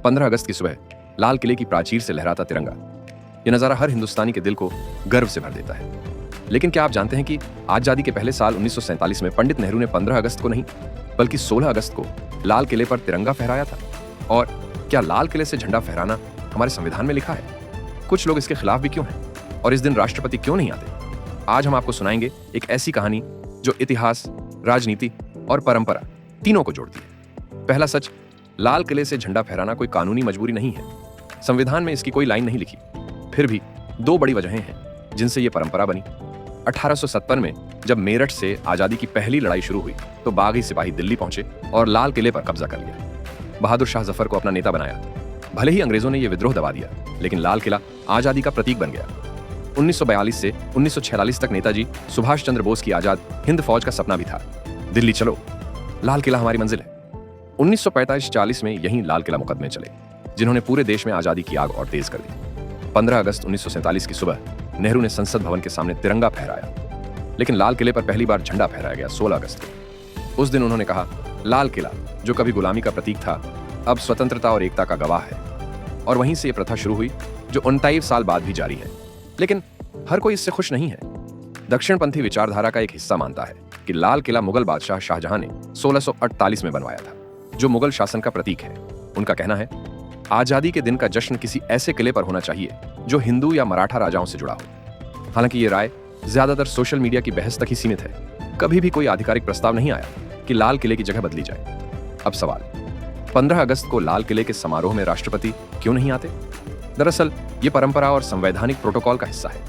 15 अगस्त की सुबह लाल किले की प्राचीर से लहराता तिरंगा, यह नज़ारा हर हिंदुस्तानी के दिल को गर्व से भर देता है। लेकिन क्या आप जानते हैं कि आज़ादी के पहले साल 1947 में पंडित नेहरू ने 15 अगस्त को नहीं बल्कि 16 अगस्त को लाल किले पर तिरंगा फहराया था? और क्या लाल किले से झंडा फहराना हमारे संविधान में लिखा है? कुछ लोग इसके खिलाफ भी क्यों हैं और इस दिन राष्ट्रपति क्यों नहीं आते? आज हम आपको सुनाएंगे एक ऐसी कहानी जो इतिहास, राजनीति और परंपरा तीनों को जोड़ती है। पहला सच, लाल किले से झंडा फहराना कोई कानूनी मजबूरी नहीं है। संविधान में इसकी कोई लाइन नहीं लिखी। फिर भी दो बड़ी वजहें हैं जिनसे यह परंपरा बनी। 1857 में जब मेरठ से आजादी की पहली लड़ाई शुरू हुई तो बागी सिपाही दिल्ली पहुंचे और लाल किले पर कब्जा कर लिया। बहादुर शाह जफर को अपना नेता बनाया। भले ही अंग्रेजों ने यह विद्रोह दबा दिया, लेकिन लाल किला आजादी का प्रतीक बन गया। 1942 से 1946 तक नेताजी सुभाष चंद्र बोस की आजाद हिंद फौज का सपना भी था। दिल्ली चलो, लाल किला हमारी मंजिल है। 1945-40 में यहीं लाल किला मुकदमे चले, जिन्होंने पूरे देश में आजादी की आग और तेज कर दी। 15 अगस्त 1947 की सुबह नेहरू ने संसद भवन के सामने तिरंगा फहराया, लेकिन लाल किले पर पहली बार झंडा फहराया गया 16 अगस्त को। उस दिन उन्होंने कहा, लाल किला जो कभी गुलामी का प्रतीक था, अब स्वतंत्रता और एकता का गवाह है। और वहीं से यह प्रथा शुरू हुई जो 29 साल बाद भी जारी है। लेकिन हर कोई इससे खुश नहीं है। दक्षिणपंथी विचारधारा का एक हिस्सा मानता है कि लाल किला मुगल बादशाह शाहजहां ने 1648 में बनवाया था, जो मुगल शासन का प्रतीक है। उनका कहना है, आजादी के दिन का जश्न किसी ऐसे किले पर होना चाहिए जो हिंदू या मराठा राजाओं से जुड़ा हो। हालांकि ये राय ज्यादातर सोशल मीडिया की बहस तक ही सीमित है। कभी भी कोई आधिकारिक प्रस्ताव नहीं आया कि लाल किले की जगह बदली जाए। अब सवाल, 15 अगस्त को लाल किले के समारोह में राष्ट्रपति क्यों नहीं आते? दरअसल ये परंपरा और संवैधानिक प्रोटोकॉल का हिस्सा है।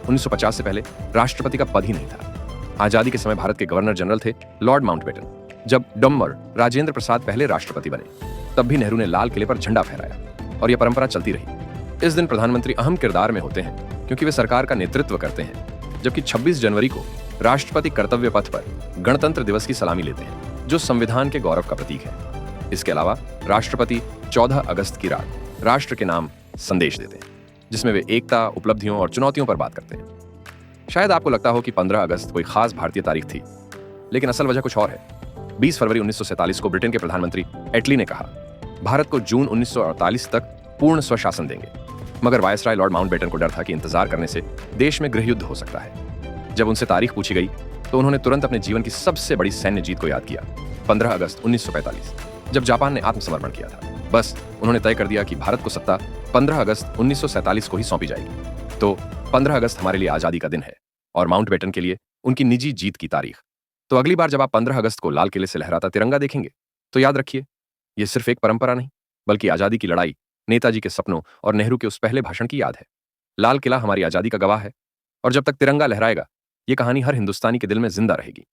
1950 से पहले राष्ट्रपति का पद ही नहीं था। आजादी के समय भारत के गवर्नर जनरल थे लॉर्ड माउंटबेटन। जब डॉम्बर राजेंद्र प्रसाद पहले राष्ट्रपति बने, तब भी नेहरू ने लाल किले पर झंडा फहराया और यह परंपरा चलती रही। इस दिन प्रधानमंत्री अहम किरदार में होते हैं क्योंकि वे सरकार का नेतृत्व करते हैं, जबकि 26 जनवरी को राष्ट्रपति कर्तव्य पथ पर गणतंत्र दिवस की सलामी लेते हैं, जो संविधान के गौरव का प्रतीक है। इसके अलावा राष्ट्रपति 14 अगस्त की रात राष्ट्र के नाम संदेश देते हैं, जिसमें वे एकता, उपलब्धियों और चुनौतियों पर बात करते हैं। शायद आपको लगता हो कि 15 अगस्त कोई खास भारतीय तारीख थी, लेकिन असल वजह कुछ और है। 20 फरवरी 1947 को ब्रिटेन के प्रधानमंत्री एटली ने कहा, भारत को जून 1948 तक पूर्ण स्वशासन देंगे। मगर वायसराय लॉर्ड माउंटबेटन को डर था कि इंतजार करने से देश में गृह युद्ध हो सकता है। जब उनसे तारीख पूछी गई तो उन्होंने तुरंत अपने जीवन की सबसे बड़ी सैन्य जीत को याद किया, 15 अगस्त 1945, जब जापान ने आत्मसमर्पण किया था। बस उन्होंने तय कर दिया कि भारत को सत्ता 15 अगस्त 1947 को ही सौंपी जाएगी। तो 15 अगस्त हमारे लिए आजादी का दिन है और माउंटबेटन के लिए उनकी निजी जीत की तारीख। तो अगली बार जब आप 15 अगस्त को लाल किले से लहराता तिरंगा देखेंगे, तो याद रखिए, यह सिर्फ एक परंपरा नहीं, बल्कि आजादी की लड़ाई, नेताजी के सपनों और नेहरू के उस पहले भाषण की याद है। लाल किला हमारी आजादी का गवाह है और जब तक तिरंगा लहराएगा, ये कहानी हर हिंदुस्तानी के दिल में जिंदा रहेगी।